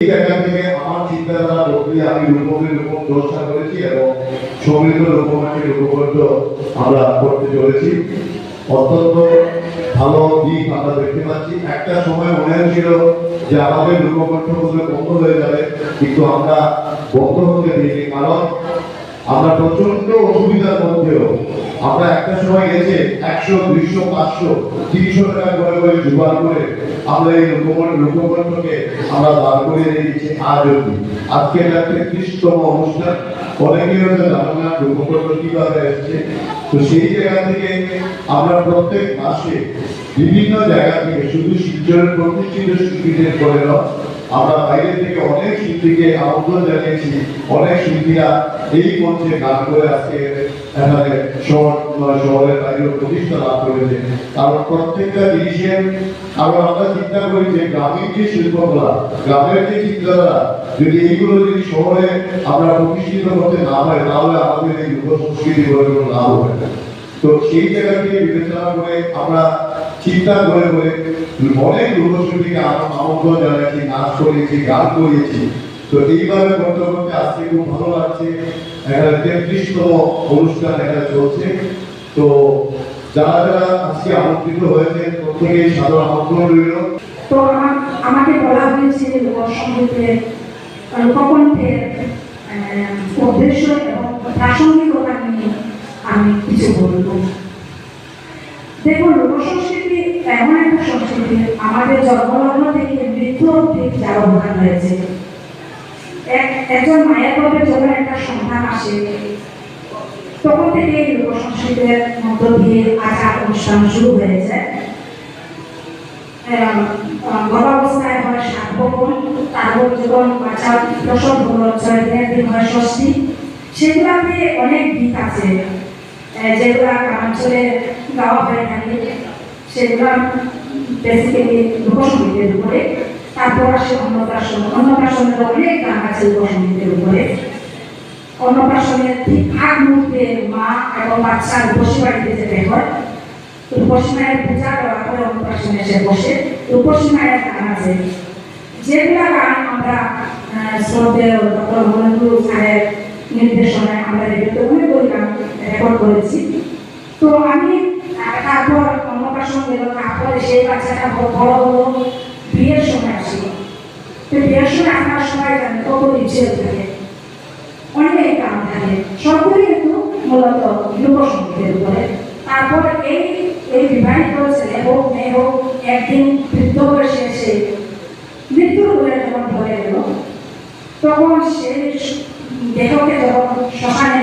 এই জায়গা থেকে আমার চিন্তাধারা বদলে আমি রূপকের রূপক চর্চা করেছি এবং সমৃদ্ধ রূপমাটির রূপকণ্ঠ আমরা করতে চলেছি। অত্যন্ত ভালো দিক আমরা দেখতে পাচ্ছি। একটা সময় মনে হয়েছিল যে আমাদের রূপকণ্ঠ বোধহয় বন্ধ হয়ে যাবে, কিন্তু আমরা বন্ধ হতে দিইনি, কারণ আমরা প্রচন্ড অসুবিধার মধ্যেও আমরা একটা সময় গেছে 100, 200, 500, 300 টাকা করে করে জোগাড় করে আমরা এই রূপকণ্ঠকে আমরা দাঁড় করিয়ে রেখেছি আজ অব্দি। আজকে একটা 33তম অনুষ্ঠান। অনেকেই হয়তো জানো না রূপকণ্ঠ কিভাবে এসছে। তো সেই জায়গা থেকে আমরা প্রত্যেক মাসে বিভিন্ন জায়গা থেকে শুধু শিলচরের প্রতিষ্ঠিত শিল্পীদের করে নয়, আমরা বাইরে থেকে অনেক শিল্পীকে আমন্ত্রণ জানিয়েছি। অনেক শিল্পীরা এই মঞ্চে গান করে আজকে এখানে শহরের বাইরে প্রতিষ্ঠা লাভ করেছে। কারণ প্রত্যেকটা জিনিসের আবার আমরা চিন্তা করি যে গ্রামের যে শিল্পকলা, গ্রামের যে চিন্তাধারা, যদি এইগুলো যদি শহরে আমরা প্রতিষ্ঠিত করতে না পারি, তাহলে আমাদের এই যুব সংস্কৃতি বলে কোনো লাভ হবে না। তো সেই জায়গাকে বিবেচনা করে আমরা চিন্তা করে করে অনেক লোকশিল্পীকে আমন্ত্রণ জানিয়েছি, নাচ করিয়েছি, গান করিয়েছি। তো এইভাবে করতে করতে আজকে খুব ভালো লাগছে। একটা 33তম অনুষ্ঠান এখানে চলছে। তো যারা যারা আজকে আমন্ত্রিত হয়েছে প্রত্যেকেই সাদর আমন্ত্রণ রইল। তো আমাকে বলা হয়েছে লোকসঙ্গীতের লোককণ্ঠের উদ্দেশ্য এবং প্রাসঙ্গিকতা নিয়ে আমি কিছু বলব। দেখুন, লোকসংস্কৃতি এমন একটা সংস্কৃতি আমাদের জন্মলগ্ন থেকে মৃত্যু অবধি যার অবদান রয়েছে। একজন মায়ের গর্ভে যখন একটা সন্তান আসে, তখন থেকে এই লোকসংস্কৃতির মধ্য দিয়ে আচার অনুষ্ঠান শুরু হয়ে যায়। গর্ভাবস্থায় হয় সাতভোজন, তারপর যখন বাচ্চা প্রসব হলো 6 দিনের দিন হয় ষষ্ঠী। সেগুলাতে অনেক গীত আছে যেগুলা গ্রামাঞ্চলে গাওয়া হয়ে থাকে, সেগুলা বেসিক্যালি লোকসঙ্গীতের উপরে। তারপর আসে অন্নপ্রাশন। অন্নপ্রাশনের অনেক গান আছে লোকসঙ্গীতের উপরে। অন্নপ্রাশনের ঠিক আগ মুহূর্তে মা এবং বাচ্চার রূপসী বাড়িতে যেতে হয়। রূপসী মায়ের পূজা করার পরে অন্নপ্রাশনে এসে বসে রূপসী মায়ের গান আছে, যেগুলা গান আমরা শ্রদ্ধেয় ডক্টর মহেন্দ্র স্যারের নির্দেশনায় আমরা রেডিওতে অনেকগুলো গান রেকর্ড করেছি। তো আমি তারপর অন্নপ্রাশন গেল, তারপরে সেই বাচ্চাটা বড় হলো, বিয়ের সময় আসি। তো বিয়ের সময় আপনার সবাই জানেন কত রিচুয়াল থাকে, অনেক গান থাকে, সবগুলি কিন্তু মূলত লোকসঙ্গীতের উপরে। তারপর এই বিবাহিত ছেলে হোক মেয়ে হোক একদিন বৃদ্ধ বয়সে এসে মৃত্যুর বলে যখন ধরে গেল, তখন সে দেহকে যখন শ্মশানে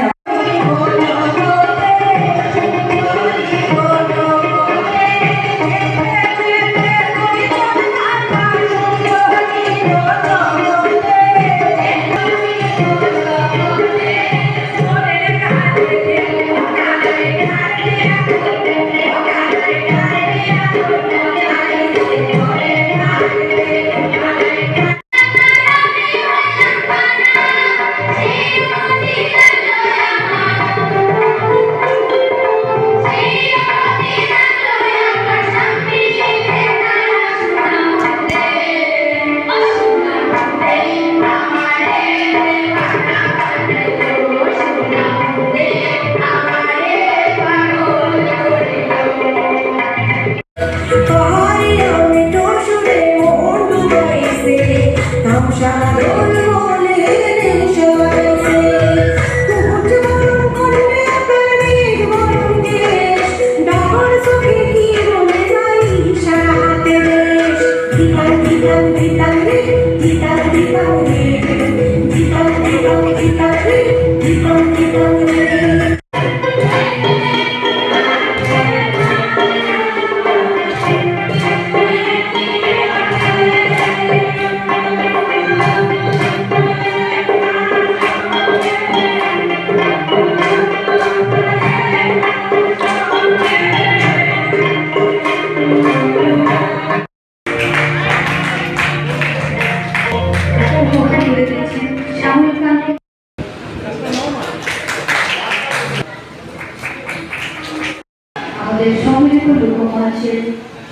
সম্মিলিত লোকমঞ্চের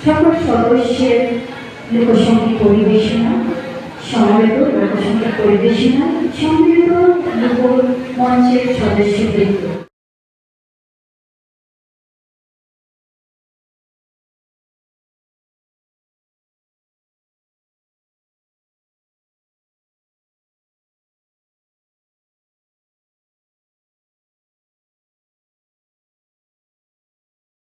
সকল সদস্যের লোকসঙ্গীত পরিবেশনা সমবেত লোকসঙ্গীত পরিবেশনা সম্মিলিত লোক মঞ্চের সদস্যবৃন্দ।